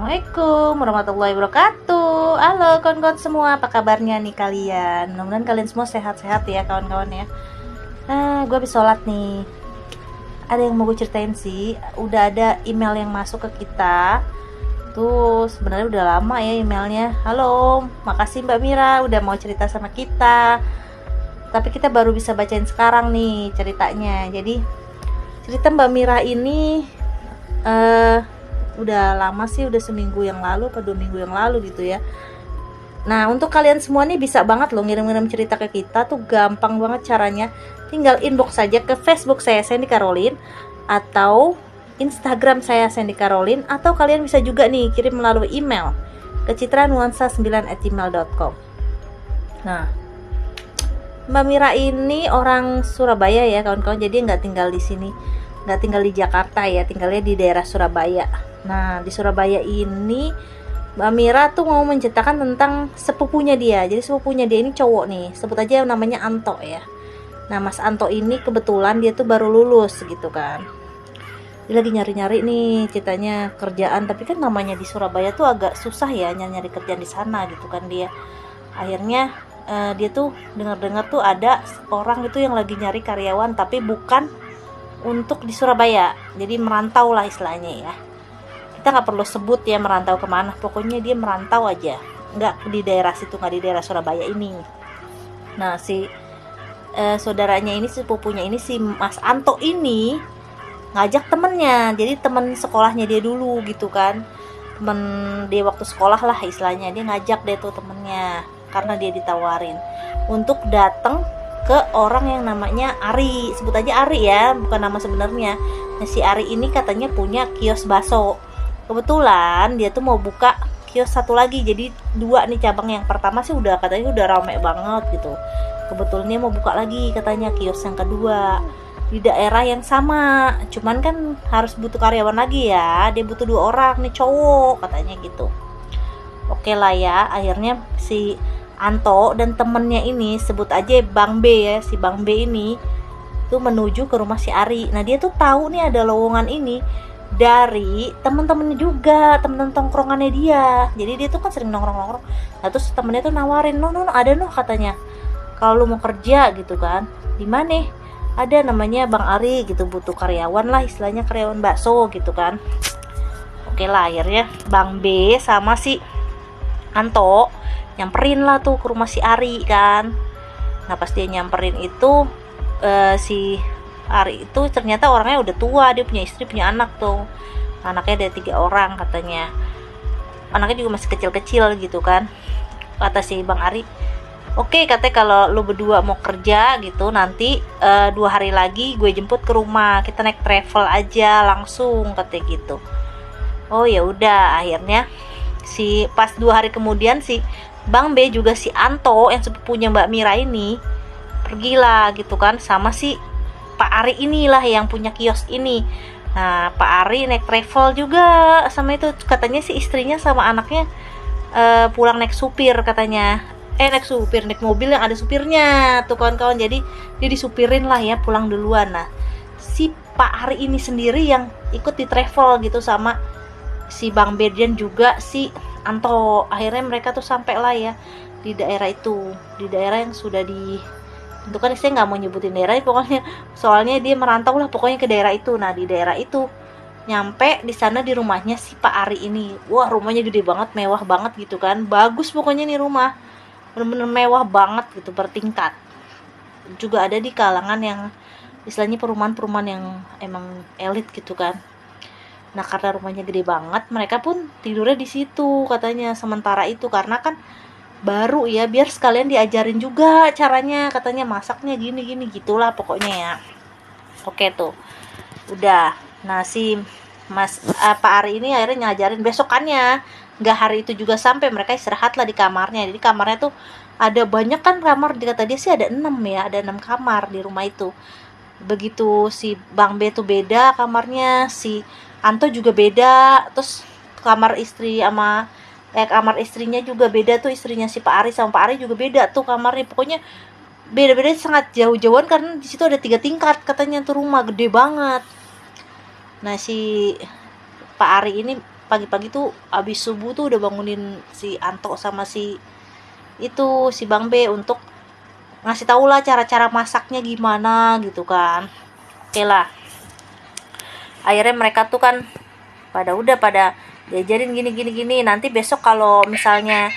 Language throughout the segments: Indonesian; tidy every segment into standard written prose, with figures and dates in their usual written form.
Assalamualaikum warahmatullahi wabarakatuh. Halo kawan-kawan semua, apa kabarnya nih kalian? Mudah-mudahan kalian semua sehat-sehat ya kawan-kawan ya. Gue habis sholat nih. Ada yang mau gue ceritain sih. Udah ada email yang masuk ke kita. Tuh sebenarnya udah lama ya emailnya. Halo, makasih Mbak Mira udah mau cerita sama kita. Tapi kita baru bisa bacain sekarang nih ceritanya. Jadi cerita Mbak Mira ini udah lama sih, udah seminggu yang lalu atau 2 minggu yang lalu gitu ya. Nah, untuk kalian semua nih bisa banget loh ngirim-ngirim cerita ke kita, tuh gampang banget caranya. Tinggal inbox saja ke Facebook saya Sandy Caroline atau Instagram saya Sandy Caroline, atau kalian bisa juga nih kirim melalui email ke citranuansa9@gmail.com. Nah, Mbak Mira ini orang Surabaya ya kawan-kawan, jadi nggak tinggal di sini, nggak tinggal di Jakarta ya, tinggalnya di daerah Surabaya. Nah, di Surabaya ini Mbak Mira tuh mau menceritakan tentang sepupunya dia. Jadi sepupunya dia ini cowok nih, sebut aja namanya Anto ya. Nah, Mas Anto ini kebetulan dia tuh baru lulus gitu kan. Dia lagi nyari-nyari nih ceritanya kerjaan, tapi kan namanya di Surabaya tuh agak susah ya nyari kerjaan di sana gitu kan dia. Akhirnya dia tuh dengar-dengar tuh ada orang itu yang lagi nyari karyawan, tapi bukan untuk di Surabaya. Jadi merantau lah istilahnya ya. Kita nggak perlu sebut ya merantau kemana, pokoknya dia merantau aja, nggak di daerah situ, nggak di daerah Surabaya ini. Nah, si saudaranya ini, sepupunya ini, si Mas Anto ini ngajak temennya, jadi temen sekolahnya dia dulu gitu kan, temen dia waktu sekolah lah istilahnya. Dia ngajak deh tuh temennya karena dia ditawarin untuk datang ke orang yang namanya Ari, sebut aja Ari ya, bukan nama sebenarnya. Nah, si Ari ini katanya punya kios bakso. Kebetulan dia tuh mau buka kios satu lagi, jadi 2 nih cabang. Yang pertama sih udah katanya udah rame banget gitu. Kebetulan dia mau buka lagi katanya kios yang kedua di daerah yang sama, cuman kan harus butuh karyawan lagi ya, dia butuh 2 orang nih cowok katanya gitu. Oke lah ya, akhirnya si Anto dan temennya ini, sebut aja Bang B ya, si Bang B ini tuh menuju ke rumah si Ari. Nah, dia tuh tahu nih ada lowongan ini dari temen-temennya juga, temen tongkrongannya dia. Jadi dia tuh kan sering nongkrong. Nah, terus temennya tuh nawarin, no ada katanya, kalau lu mau kerja gitu kan, di mana? Ada namanya Bang Ari gitu, butuh karyawan lah istilahnya, karyawan bakso gitu kan. Oke lah, akhirnya Bang B sama si Anto nyamperin lah tuh ke rumah si Ari kan. Nah, pas dia nyamperin itu si Ari itu ternyata orangnya udah tua, dia punya istri, punya anak tuh. Anaknya ada 3 orang katanya. Anaknya juga masih kecil-kecil gitu kan. Kata si Bang Ari, oke, katanya kalau lu berdua mau kerja gitu, nanti 2 hari lagi gue jemput ke rumah, kita naik travel aja langsung, katanya gitu. Oh ya udah, akhirnya si pas 2 hari kemudian si Bang B juga si Anto yang sepupunya Mbak Mira ini pergilah gitu kan sama si Pak Ari inilah yang punya kios ini. Nah, Pak Ari naik travel juga sama itu, katanya si istrinya sama anaknya pulang naik supir katanya. Naik mobil yang ada supirnya tuh kawan-kawan. Jadi dia disupirin lah ya, pulang duluan. Nah, si Pak Ari ini sendiri yang ikut di travel gitu sama si Bang Berdian juga si Anto. Akhirnya mereka tuh sampai lah ya di daerah itu, di daerah yang sudah itu kan saya nggak mau nyebutin daerahnya pokoknya, soalnya dia merantau lah pokoknya ke daerah itu. Nah, di daerah itu nyampe di sana di rumahnya si Pak Ari ini. Wah, rumahnya gede banget, mewah banget gitu kan, bagus pokoknya nih rumah, bener-bener mewah banget gitu, bertingkat. Juga ada di kalangan yang istilahnya perumahan-perumahan yang emang elit gitu kan. Nah, karena rumahnya gede banget, mereka pun tidurnya di situ katanya sementara itu, karena kan baru ya, biar sekalian diajarin juga caranya, katanya masaknya gini gitulah pokoknya ya. Oke tuh udah. Nah, si Pak Ari ini akhirnya ngajarin besokannya, nggak hari itu juga sampai, mereka istirahat lah di kamarnya. Jadi kamarnya tuh ada banyak kan kamar, kata dia sih ada 6 ya, ada 6 kamar di rumah itu. Begitu si Bang B tuh beda kamarnya, si Anto juga beda, terus kamar istri sama kamar istrinya juga beda tuh, istrinya si Pak Ari sama Pak Ari juga beda tuh kamarnya. Pokoknya beda-beda sangat jauh-jauhan karena di situ ada 3 tingkat katanya tuh, rumah gede banget. Nah, si Pak Ari ini pagi-pagi tuh abis subuh tuh udah bangunin si Anto sama si Bang B untuk ngasih tau lah cara-cara masaknya gimana gitu kan. Oke lah, akhirnya mereka tuh kan pada diajarin gini, nanti besok kalau misalnya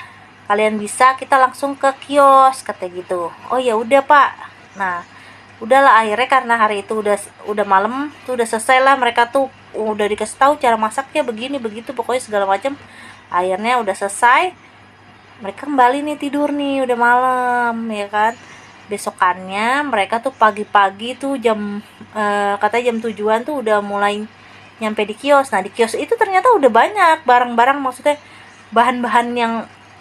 kalian bisa kita langsung ke kios kata gitu. Oh ya udah Pak. Nah udahlah, akhirnya karena hari itu udah malam tuh, udah selesai lah, mereka tuh udah dikasih tahu cara masaknya begini begitu pokoknya segala macam. Akhirnya udah selesai, mereka kembali nih tidur nih, udah malam ya kan. Besokannya mereka tuh pagi-pagi tuh katanya jam 7-an tuh udah mulai nyampe di kios. Nah di kios itu ternyata udah banyak barang-barang, maksudnya bahan-bahan yang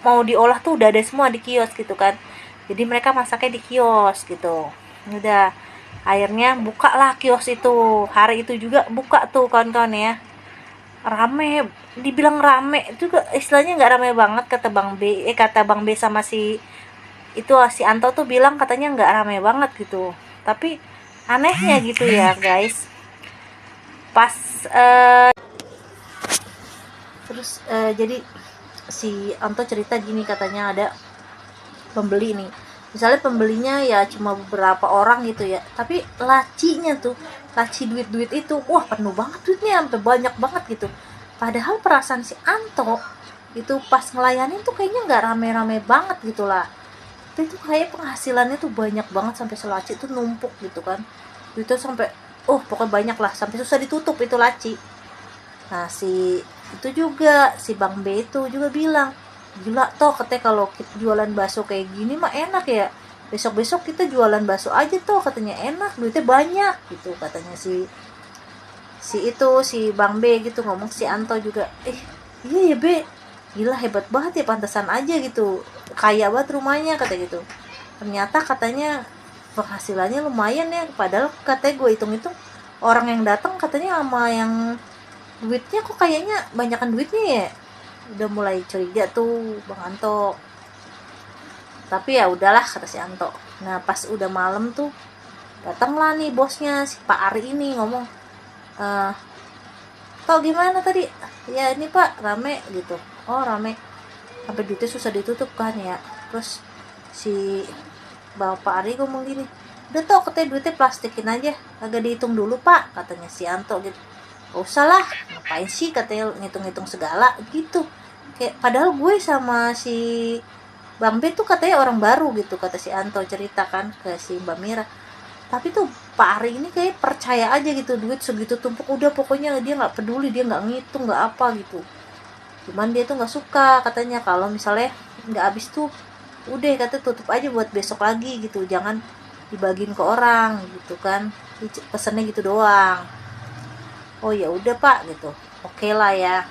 mau diolah tuh udah ada semua di kios gitu kan. Jadi mereka masaknya di kios gitu. Udah akhirnya buka lah kios itu. Hari itu juga buka tuh kawan-kawan ya. Rame, dibilang rame juga istilahnya nggak rame banget kata Bang B sama si Anto tuh bilang katanya nggak rame banget gitu. Tapi anehnya gitu ya guys, pas terus jadi si Anto cerita gini, katanya ada pembeli nih, misalnya pembelinya ya cuma beberapa orang gitu ya, tapi lacinya tuh, laci duit itu wah penuh banget duitnya, sampai banyak banget gitu. Padahal perasaan si Anto itu pas ngelayanin tuh kayaknya nggak rame-rame banget gitu lah, tapi itu kayak penghasilannya tuh banyak banget, sampai selaci tuh numpuk gitu kan, itu sampai pokoknya banyak lah, sampai susah ditutup itu laci. Nah itu juga si Bang B itu juga bilang, gila toh katanya kalau jualan bakso kayak gini mah enak ya, besok-besok kita jualan bakso aja toh katanya, enak duitnya banyak gitu katanya si Bang B gitu ngomong. Si Anto juga iya ya B, gila hebat banget ya, pantesan aja gitu kaya banget rumahnya kata gitu. Ternyata katanya penghasilannya lumayan ya, padahal katanya gue hitung-hitung orang yang datang katanya sama yang duitnya kok kayaknya banyakan duitnya ya. Udah mulai curiga tuh Bang Anto, tapi ya udahlah kata si Anto. Nah pas udah malam tuh datanglah nih bosnya si Pak Ari ini ngomong, Pak gimana tadi? Ya ini Pak rame gitu. Oh rame, sampai duitnya susah ditutup kan ya. Terus si Bapak Ari ngomong gini, udah tau katanya duitnya plastikin aja, agak dihitung dulu Pak katanya si Anto gitu. Gak usah lah, ngapain sih katanya ngitung-ngitung segala gitu. Kayak padahal gue sama si Bang B tuh katanya orang baru gitu, kata si Anto ceritakan ke si Mbak Mira. Tapi tuh Pak Ari ini kayak percaya aja gitu, duit segitu tumpuk udah pokoknya dia nggak peduli, dia nggak ngitung nggak apa gitu. Cuman dia tuh nggak suka katanya kalau misalnya nggak habis tuh udah kata tutup aja buat besok lagi gitu, jangan dibagiin ke orang gitu kan, pesennya gitu doang. Oh ya udah Pak gitu, oke lah ya.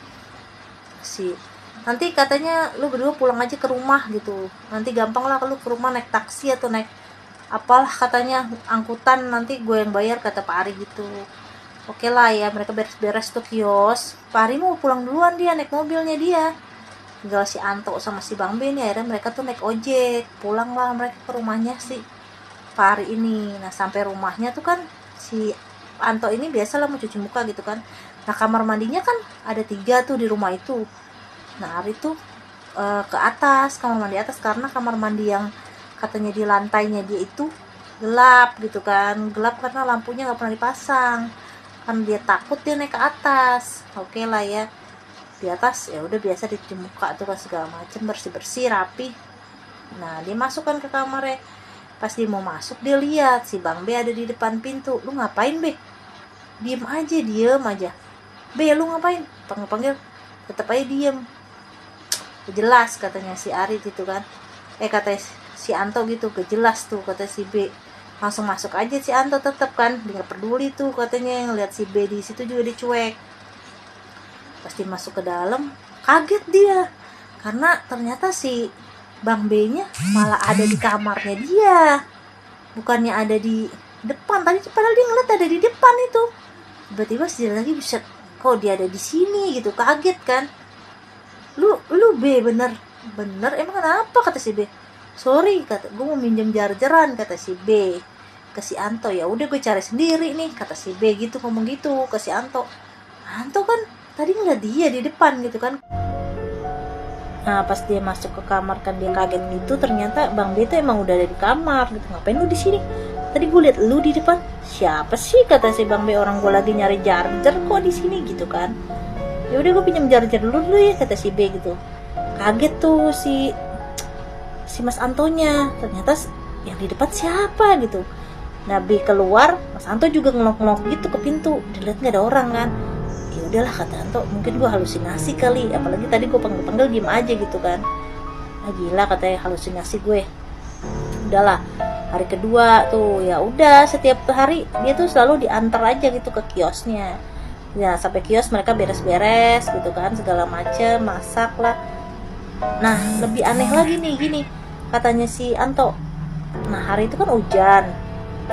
Nanti katanya lu berdua pulang aja ke rumah gitu, nanti gampang lah lu ke rumah naik taksi atau naik apalah katanya angkutan, nanti gue yang bayar kata Pak Ari gitu. Oke lah ya, mereka beres-beres tuh kios. Pak Ari mau pulang duluan, dia naik mobilnya dia, tinggal si Anto sama si Bang B nih akhirnya mereka tuh naik ojek pulang lah mereka ke rumahnya si Pak Ari ini. Nah sampai rumahnya tuh kan si Anto ini biasa lah mau cuci muka gitu kan. Nah kamar mandinya kan ada 3 tuh di rumah itu. Nah Ari tuh ke atas, kamar mandi atas, karena kamar mandi yang katanya di lantainya dia itu gelap gitu kan, gelap karena lampunya nggak pernah dipasang, kan dia takut dia naik ke atas. Oke lah ya, di atas ya udah biasa dicuci muka tuh kan segala macem, bersih rapi. Nah dia masukkan ke kamarnya, pas dia mau masuk dia lihat si Bang B ada di depan pintu. Lu ngapain B? Diem aja. B lu ngapain? Panggil tetep aja diem. Jelas katanya si Ari gitu kan, kata si Anto gitu, kejelas tuh kata si B. Langsung masuk aja si Anto tetep kan, dia nggak peduli tuh katanya, yang lihat si B di situ juga dicuek. Pasti masuk ke dalam kaget dia, karena ternyata si Bang B-nya malah ada di kamarnya dia, bukannya ada di depan. Tadi padahal dia ngeliat ada di depan itu, tiba-tiba dia lagi bisa kok dia ada di sini gitu, kaget kan. Lu B bener emang kenapa kata si B. Sorry kata, gue mau minjem jarjeran kata si B ke si Anto. Ya udah gue cari sendiri nih kata si B gitu, ngomong gitu ke si Anto. Anto kan tadi ngeliat dia di depan gitu kan. Nah pas dia masuk ke kamar kan dia kaget gitu, ternyata Bang B itu emang udah ada di kamar gitu. Ngapain lu di sini? Tadi gue liat lu di depan. Siapa sih, kata si Bang B, orang gue lagi nyari charger kok di sini gitu kan. Ya udah gue pinjam charger dulu ya, kata si B gitu. Kaget tuh si Mas Antonya, ternyata yang di depan siapa gitu. Nabi keluar, Mas Anto juga ngelok-ngelok gitu ke pintu, dilihat nggak ada orang kan. Ya udahlah, kata Anto, mungkin gue halusinasi kali, apalagi tadi gue panggil-panggil diem aja gitu kan. Ah gila, katanya halusinasi gue. Udahlah, hari kedua tuh ya udah, setiap hari dia tuh selalu diantar aja gitu ke kiosnya. Ya sampai kios mereka beres-beres gitu kan, segala macem, masak lah. Nah lebih aneh lagi nih gini, katanya si Anto, nah hari itu kan hujan,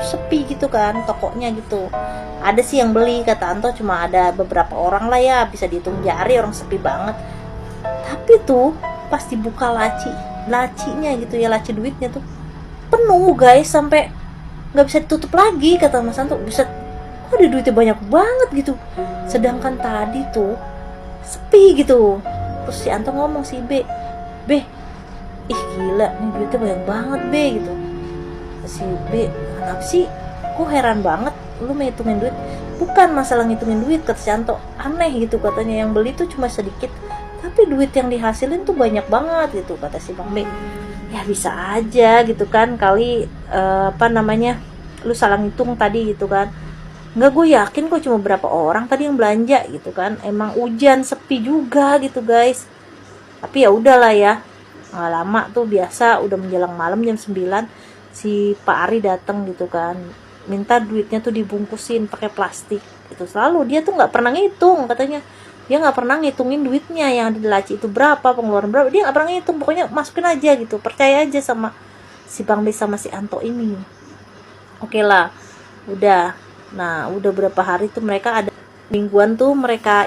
sepi gitu kan tokonya gitu. Ada sih yang beli, kata Anto, cuma ada beberapa orang lah ya, bisa dihitung jari, orang sepi banget. Tapi tuh pas dibuka lacinya gitu ya, laci duitnya tuh penuh guys, sampai nggak bisa ditutup lagi, kata Mas Anto. Bisa, kok ada duitnya banyak banget gitu, sedangkan tadi tuh sepi gitu. Terus si Anto ngomong si B, ih gila nih duitnya banyak banget B gitu. Si B, kenapa sih, kok heran banget lu ngitungin duit? Bukan masalah ngitungin duit, kata si Anto, aneh gitu, katanya yang beli tuh cuma sedikit tapi duit yang dihasilin tuh banyak banget gitu, kata si Bang B. Ya bisa aja gitu kan, kali lu salah ngitung tadi gitu kan. Nggak, gue yakin kok cuma berapa orang tadi yang belanja gitu kan, emang hujan sepi juga gitu guys. Tapi ya udahlah ya, nggak lama tuh, biasa udah menjelang malam jam 9 si Pak Ari datang gitu kan, minta duitnya tuh dibungkusin pakai plastik itu. Selalu dia tuh nggak pernah ngitung, katanya dia nggak pernah ngitungin duitnya yang di laci itu berapa, pengeluaran berapa, dia nggak pernah ngitung, pokoknya masukin aja gitu, percaya aja sama si Bang B sama si Anto ini. Oke lah, udah. Nah udah berapa hari tuh mereka ada mingguan tuh mereka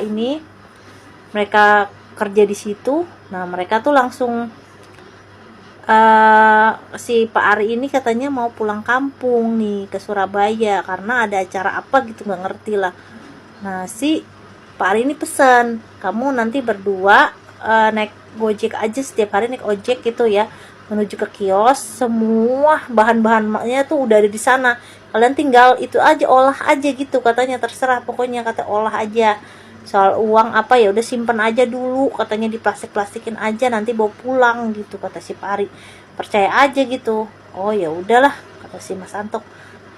kerja di situ. Nah mereka tuh langsung si Pak Ari ini katanya mau pulang kampung nih ke Surabaya karena ada acara apa gitu, nggak ngerti lah. Nah si Pak Ari ini pesan, kamu nanti berdua naik Gojek aja, setiap hari naik ojek gitu ya, menuju ke kios. Semua bahan-bahannya tuh udah ada di sana, kalian tinggal itu aja, olah aja gitu, katanya. Terserah pokoknya, kata olah aja. Soal uang apa ya udah simpen aja dulu, katanya, di plastik-plastikin aja, nanti bawa pulang gitu, kata si Pak Ari. Percaya aja gitu. Oh ya udahlah, kata si Mas Anto.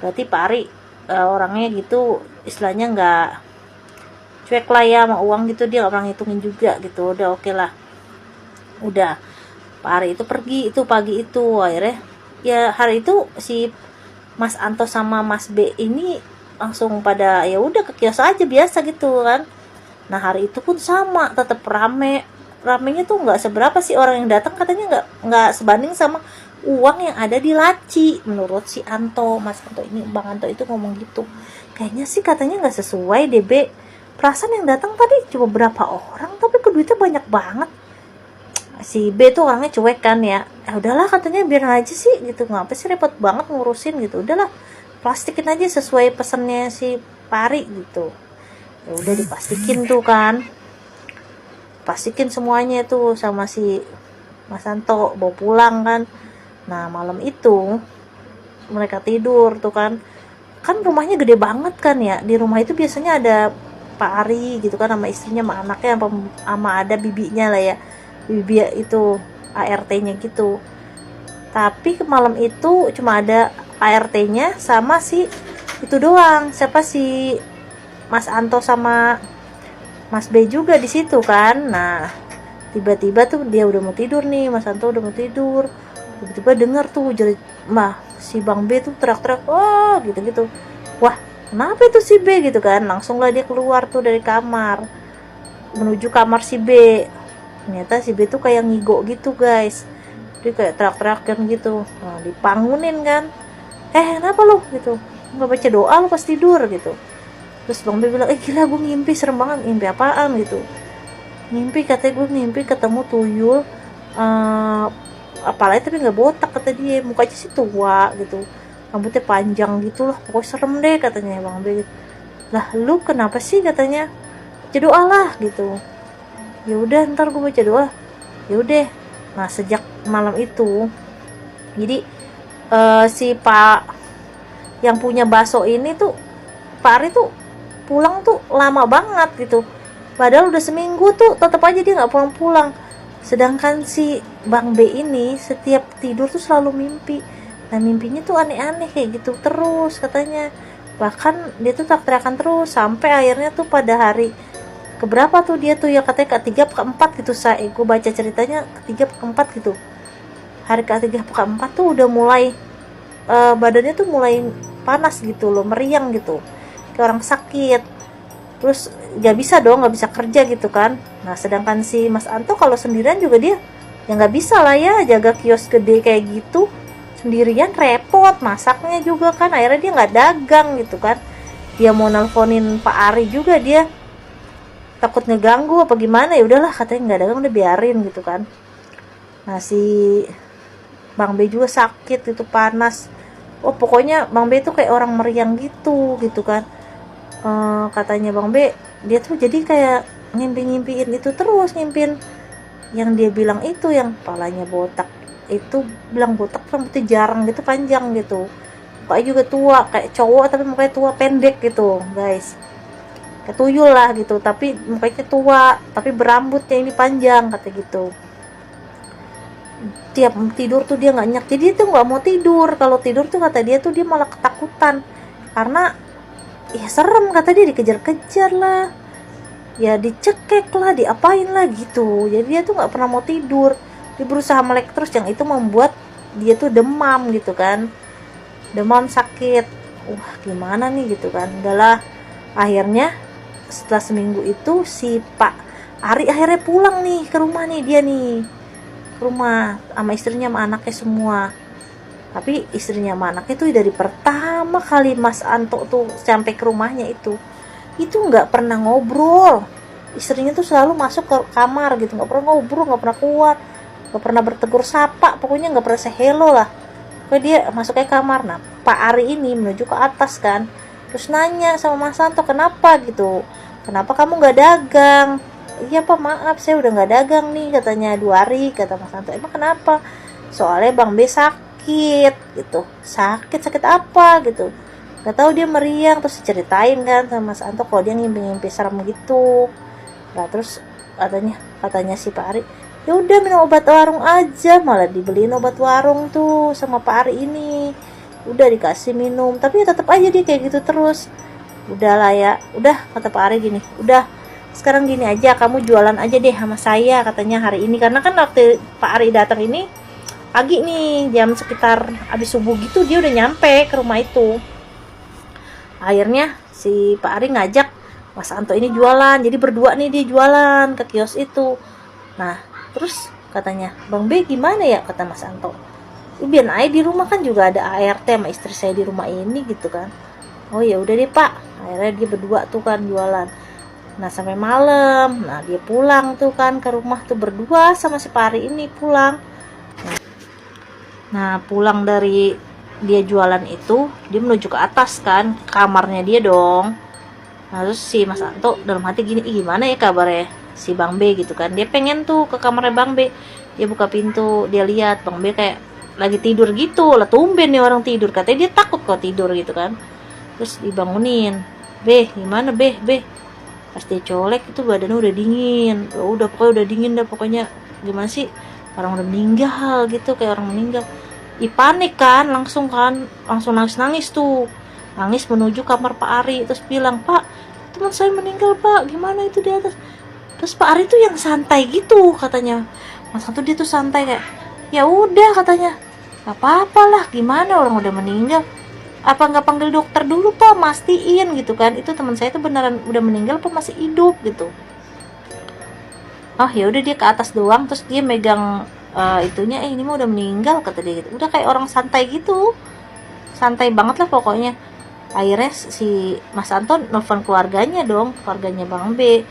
Berarti Pak Ari orangnya gitu, istilahnya nggak cuek lah ya sama uang gitu, dia nggak pernah ngitungin juga gitu. Udah oke lah. Udah Pak Ari itu pergi itu pagi itu, akhirnya ya hari itu si Mas Anto sama Mas B ini langsung pada ya udah ke kios aja biasa gitu kan. Nah hari itu pun sama, tetap ramenya tuh nggak seberapa sih orang yang datang, katanya nggak sebanding sama uang yang ada di laci, menurut si Anto. Mas Anto ini, Bang Anto itu ngomong gitu. Kayaknya sih katanya nggak sesuai DB, perasaan yang datang tadi cuma berapa orang tapi ke duitnya banyak banget. Si B tuh orangnya cuek kan ya, udahlah katanya, biar aja sih gitu, ngapa sih repot banget ngurusin gitu, udahlah plastikin aja sesuai pesannya si Pari gitu. Ya udah diplastikin tuh kan, plastikin semuanya tuh sama si Mas Anto, bawa pulang kan. Nah malam itu mereka tidur tuh kan rumahnya gede banget kan ya, di rumah itu biasanya ada Pak Ari gitu kan sama istrinya sama anaknya, sama ada bibinya lah ya, bibi itu ART-nya gitu. Tapi malam itu cuma ada ART-nya sama si itu doang, siapa si Mas Anto sama Mas B juga di situ kan. Nah tiba-tiba tuh dia udah mau tidur nih, Mas Anto udah mau tidur, tiba-tiba denger tuh jerit si Bang B tuh teriak-teriak, oh gitu-gitu. Wah kenapa itu si B gitu kan, langsung lah dia keluar tuh dari kamar menuju kamar si B. Ternyata si B tuh kayak ngigo gitu guys, dia kayak teriak-teriakan gitu. Nah dipangunin kan, kenapa lo gitu, nggak baca doa lo pas tidur gitu. Terus Bang B bilang, gila gue ngimpi, serem banget. Ngimpi apaan gitu, ngimpi katanya gue ngimpi ketemu tuyul apalagi tapi nggak botak, kata dia, mukanya sih tua gitu, rambutnya panjang gitu loh, pokoknya serem deh katanya Bang B. Lah lu kenapa sih, katanya, baca doa lah gitu. Ya udah ntar gue baca doa. Ya udah. Nah sejak malam itu jadi si Pak yang punya bakso ini tuh, Pak Ari tuh pulang tuh lama banget gitu, padahal udah seminggu tuh tetap aja dia nggak pulang-pulang. Sedangkan si Bang B ini setiap tidur tuh selalu mimpi. Nah mimpinya tuh aneh-aneh kayak gitu terus katanya. Bahkan dia tuh teriakan terus sampai akhirnya tuh pada hari keberapa tuh dia tuh ya katanya ketiga keempat gitu, saya gue baca ceritanya ketiga keempat gitu. Hari ketiga keempat tuh udah mulai badannya tuh mulai panas gitu loh, meriang gitu kayak orang sakit. Terus nggak bisa dong, nggak bisa kerja gitu kan. Nah sedangkan si Mas Anto kalau sendirian juga dia ya nggak bisa lah ya jaga kios gede kayak gitu sendirian, repot masaknya juga kan. Akhirnya dia nggak dagang gitu kan. Dia mau nelponin Pak Ari juga dia takut ngeganggu apa gimana, ya udahlah katanya nggak dagang udah biarin gitu kan. Nah si Bang B juga sakit itu panas. Oh pokoknya Bang B tuh kayak orang meriang gitu kan. Katanya Bang B dia tuh jadi kayak ngimpi-ngimpiin itu terus, ngimpin yang dia bilang itu yang palanya botak itu, bilang botak rambutnya jarang gitu, panjang gitu, mukanya juga tua kayak cowok tapi mukanya tua pendek gitu guys, kayak tuyul lah gitu tapi mukanya tua tapi berambutnya ini panjang kata gitu. Tiap tidur tuh dia nggak nyak, jadi dia tuh nggak mau tidur. Kalau tidur tuh kata dia tuh dia malah ketakutan karena ya serem, kata dia dikejar-kejar lah, ya dicekek lah, diapain lah gitu. Jadi dia tuh nggak pernah mau tidur, dia berusaha melek terus, yang itu membuat dia tuh demam gitu kan, demam sakit. Gimana nih gitu kan. Udahlah akhirnya setelah seminggu itu si Pak Ari akhirnya pulang nih ke rumah nih, dia nih ke rumah sama istrinya sama anaknya semua. Tapi istrinya sama anaknya tuh dari pertama kali Mas Anto tuh sampai ke rumahnya itu nggak pernah ngobrol. Istrinya tuh selalu masuk ke kamar gitu, nggak pernah ngobrol, nggak pernah keluar, nggak pernah bertegur sapa, pokoknya nggak pernah say hello lah. Pokoknya dia masuk ke kamar. Nah Pak Ari ini menuju ke atas kan, terus nanya sama Mas Anto, kenapa gitu, kenapa kamu nggak dagang? Iya Pak maaf saya udah nggak dagang nih katanya 2 hari, kata Mas Anto. Emang kenapa? Soalnya Bang B sakit gitu. Sakit apa gitu, nggak tahu dia meriang. Terus ceritain kan sama Mas Anto kalau dia ngimpi-ngimpi serem gitu. Nah terus katanya si Pak Ari, ya udah minum obat warung aja, malah dibeliin obat warung tuh sama Pak Ari ini. Udah dikasih minum tapi ya tetap aja dia kayak gitu terus. Udahlah ya, udah kata Pak Ari gini, udah sekarang gini aja, kamu jualan aja deh sama saya katanya hari ini. Karena kan waktu Pak Ari datang ini pagi nih, jam sekitar abis subuh gitu dia udah nyampe ke rumah itu. Akhirnya si Pak Ari ngajak Mas Anto ini jualan, jadi berdua nih dia jualan ke kios itu. Nah terus katanya, Bang B gimana ya, kata Mas Anto, biar aja di rumah kan juga ada ART sama istri saya di rumah ini gitu kan. Oh ya udah deh Pak. Akhirnya dia berdua tuh kan jualan. Nah sampai malam, nah dia pulang tuh kan ke rumah tuh berdua sama si Pak Ari ini pulang. Nah pulang dari dia jualan itu, dia menuju ke atas kan, kamarnya dia dong. Nah terus si Mas Anto dalam hati gini, gimana ya kabarnya si Bang B gitu kan. Dia pengen tuh ke kamarnya Bang B. Dia buka pintu, dia lihat Bang B kayak lagi tidur gitu. Lah tumben nih orang tidur, katanya dia takut kok tidur gitu kan. Terus dibangunin, B gimana B. Pas dia colek itu badannya udah dingin. Udah pokoknya udah dingin dah, pokoknya gimana sih, orang udah meninggal gitu, kayak orang meninggal. Panik kan, langsung nangis tuh, nangis menuju kamar Pak Ari. Terus bilang, Pak teman saya meninggal Pak, gimana itu di atas. Terus Pak Ari tuh yang santai gitu katanya. Mas Anto dia tuh santai kayak, ya udah katanya, gak apa-apa lah, gimana orang udah meninggal, apa nggak panggil dokter dulu Pak, mastiin gitu kan, itu teman saya tuh beneran udah meninggal apa masih hidup gitu. Oh ya udah dia ke atas doang, terus dia megang itunya, ini mah udah meninggal kata dia gitu. Udah kayak orang santai gitu, santai banget lah pokoknya. Akhirnya si Mas Anton nelfon keluarganya dong, keluarganya Bang B.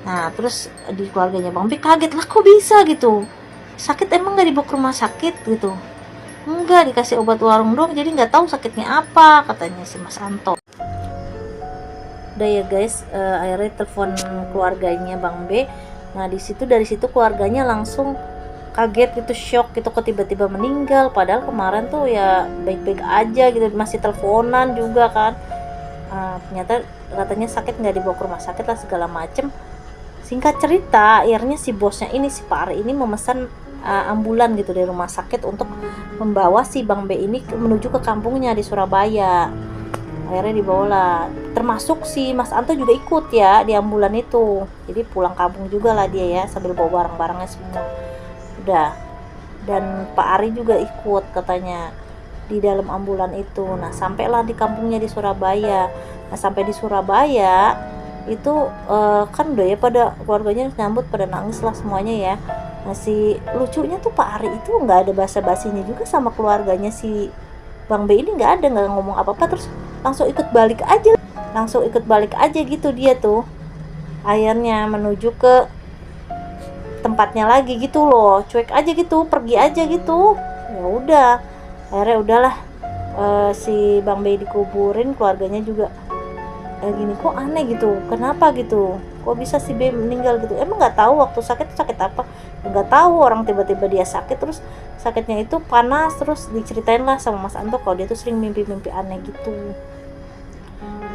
Nah terus di keluarganya Bang B kaget lah, kok bisa gitu, sakit emang nggak dibawa ke rumah sakit gitu. Enggak, dikasih obat warung doang, jadi nggak tahu sakitnya apa katanya si Mas Anto. Udah ya guys, akhirnya telepon keluarganya Bang B. Nah dari situ keluarganya langsung kaget gitu, shock gitu, kok tiba-tiba meninggal, padahal kemarin tuh ya baik-baik aja gitu, masih teleponan juga kan. Ternyata katanya sakit, nggak dibawa ke rumah sakit lah segala macem. Singkat cerita, akhirnya si bosnya ini, si Pak Ari ini memesan ambulan gitu dari rumah sakit untuk membawa si Bang B ini menuju ke kampungnya di Surabaya. Akhirnya dibawalah, termasuk si Mas Anto juga ikut ya di ambulan itu. Jadi pulang kampung juga lah dia ya, sambil bawa barang-barangnya semua. Udah, dan Pak Ari juga ikut katanya di dalam ambulan itu. Nah sampailah di kampungnya di Surabaya. Nah sampai di Surabaya itu kan udah ya, pada keluarganya nyambut, pada nangis lah semuanya ya. Nah si lucunya tuh Pak Ari itu nggak ada basa-basinya juga sama keluarganya si Bang B ini, nggak ada, nggak ngomong apa-apa, terus langsung ikut balik aja gitu dia tuh. Akhirnya menuju ke tempatnya lagi gitu loh, cuek aja gitu, pergi aja gitu. Ya udah, akhirnya udahlah, si Bang B dikuburin, keluarganya juga gini, kok aneh gitu, kenapa gitu, kok bisa si B meninggal gitu, emang nggak tahu waktu sakit apa, nggak tahu, orang tiba-tiba dia sakit, terus sakitnya itu panas, terus diceritain lah sama Mas Anto kalau dia tuh sering mimpi-mimpi aneh gitu.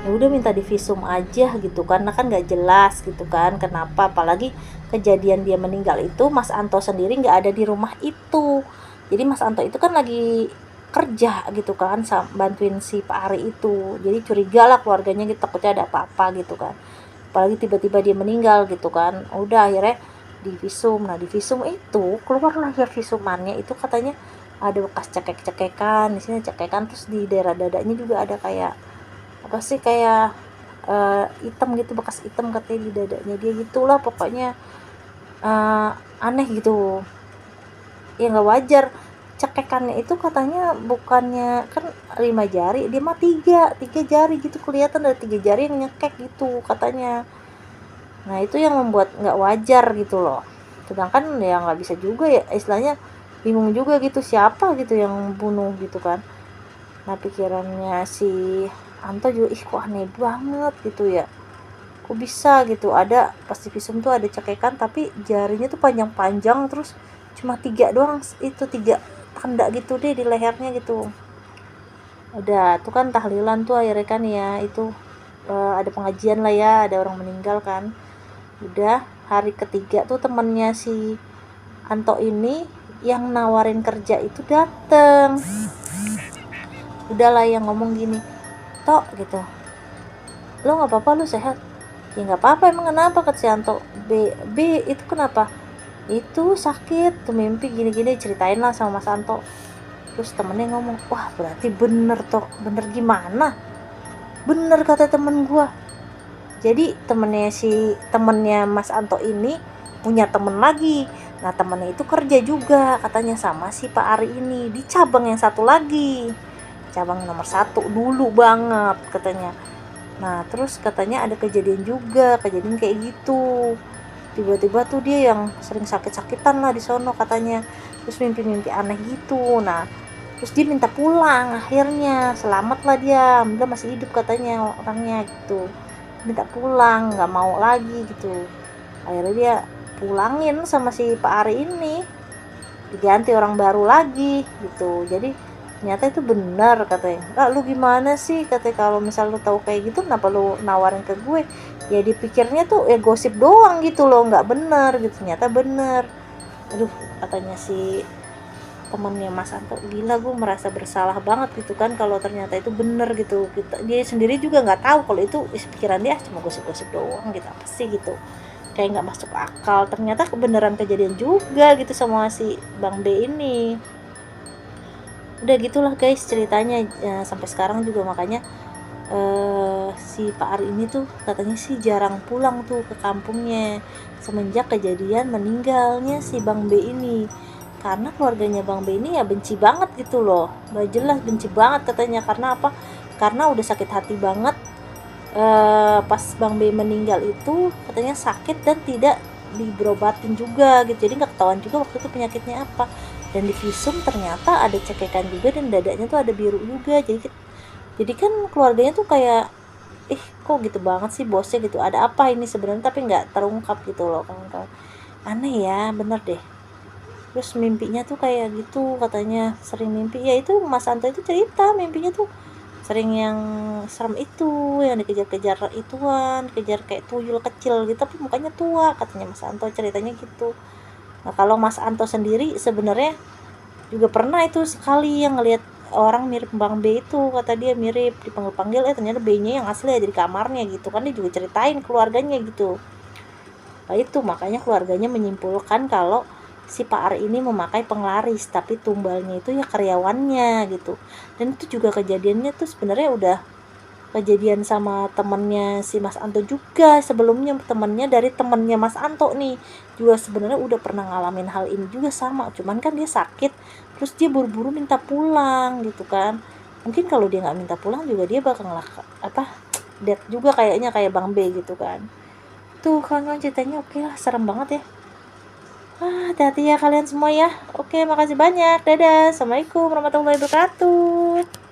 Ya udah minta divisum aja gitu, karena kan nggak jelas gitu kan kenapa, apalagi kejadian dia meninggal itu Mas Anto sendiri nggak ada di rumah itu. Jadi Mas Anto itu kan lagi kerja gitu kan, bantuin si Pak Ari itu. Jadi curiga lah keluarganya gitu, takutnya ada apa-apa gitu kan, apalagi tiba-tiba dia meninggal gitu kan. Udah akhirnya divisum. Nah di visum itu keluarlah ya visumannya itu, katanya ada bekas cekek-cekekan di sini, cekekan, terus di daerah dadanya juga ada kayak apa sih, kayak hitam gitu, bekas hitam katanya di dadanya dia gitulah pokoknya. Aneh gitu ya, nggak wajar. Cekekannya itu katanya bukannya kan 5 jari, dia mah tiga jari gitu, kelihatan ada 3 jari yang nyekek gitu katanya. Nah itu yang membuat nggak wajar gitu loh, sedangkan ya nggak bisa juga ya, istilahnya bingung juga gitu siapa gitu yang bunuh gitu kan. Nah pikirannya si Anto juga, ih kok aneh banget gitu ya, kok bisa gitu, ada pas di visum tuh ada cekekan tapi jarinya tuh panjang-panjang, terus cuma 3 doang, itu 3 tanda gitu deh di lehernya gitu. Udah tuh kan tahlilan tuh akhirnya kan ya itu, ada pengajian lah ya, ada orang meninggal kan. Udah hari ketiga tuh temennya si Anto ini yang nawarin kerja itu dateng. Udahlah yang ngomong gini, Tok gitu, lo nggak apa-apa, lo sehat? Ya nggak apa-apa, emang kenapa, kata si Anto. B itu kenapa? Itu sakit tuh, mimpi gini-gini, ceritain lah sama Mas Anto. Terus temennya ngomong, wah berarti bener Tok. Bener gimana? Bener kata temen gua. Jadi temennya Mas Anto ini punya temen lagi. Nah temennya itu kerja juga katanya sama si Pak Ari ini di cabang yang satu lagi, cabang nomor 1 dulu banget katanya. Nah terus katanya ada kejadian kayak gitu, tiba-tiba tuh dia yang sering sakit-sakitan lah di sono katanya, terus mimpi-mimpi aneh gitu. Nah terus dia minta pulang, akhirnya selamat lah dia, alhamdulillah masih hidup katanya orangnya gitu, minta pulang, nggak mau lagi gitu. Akhirnya dia pulangin sama si Pak Ari ini, diganti orang baru lagi gitu. Jadi ternyata itu benar katanya. Lu gimana sih katanya, kalau misal lu tahu kayak gitu kenapa lu nawarin ke gue? Ya dipikirnya tuh ya gosip doang gitu loh, nggak bener gitu. Ternyata bener. Aduh katanya si temannya Mas Anto, gila gue merasa bersalah banget gitu kan kalau ternyata itu bener gitu. Dia sendiri juga nggak tahu kalau itu pikiran dia cuma gosip-gosip doang gitu, apa sih gitu, kayak nggak masuk akal. Ternyata kebenaran kejadian juga gitu sama si Bang B ini. Udah gitulah guys ceritanya ya, sampai sekarang juga makanya si Pak Ari ini tuh katanya sih jarang pulang tuh ke kampungnya semenjak kejadian meninggalnya si Bang B ini, karena keluarganya Bang B ini ya benci banget gitu loh, gak jelas benci banget katanya. Karena apa? Karena udah sakit hati banget pas Bang B meninggal itu, katanya sakit dan tidak diberobatin juga gitu, jadi nggak ketahuan juga waktu itu penyakitnya apa. Dan di visum ternyata ada cekekan juga dan dadanya tuh ada biru juga, jadi kan keluarganya tuh kayak kok gitu banget sih bosnya gitu, ada apa ini sebenarnya, tapi nggak terungkap gitu loh kawan-kawan. Aneh ya, bener deh. Terus mimpinya tuh kayak gitu, katanya sering mimpi ya, itu Mas Anto itu cerita mimpinya tuh sering yang serem itu, yang dikejar-kejar ituan, kejar kayak tuyul kecil gitu tapi mukanya tua, katanya Mas Anto ceritanya gitu. Nah kalau Mas Anto sendiri sebenarnya juga pernah itu sekali yang ngelihat orang mirip Bang B itu, kata dia mirip, dipanggil-panggil ternyata B-nya yang asli ada di kamarnya gitu kan, dia juga ceritain keluarganya gitu. Nah itu makanya keluarganya menyimpulkan kalau si Pak Ar ini memakai penglaris, tapi tumbalnya itu ya karyawannya gitu. Dan itu juga kejadiannya tuh sebenarnya udah kejadian sama temennya si Mas Anto juga sebelumnya, temennya dari temennya Mas Anto nih juga sebenarnya udah pernah ngalamin hal ini juga sama, cuman kan dia sakit terus dia buru-buru minta pulang gitu kan. Mungkin kalau dia nggak minta pulang juga dia bakal dead juga kayaknya kayak Bang B gitu kan. Tuh kan ceritanya oke lah, serem banget ya. Hati-hati ya kalian semua ya. Oke, makasih banyak. Dadah. Assalamualaikum warahmatullahi wabarakatuh.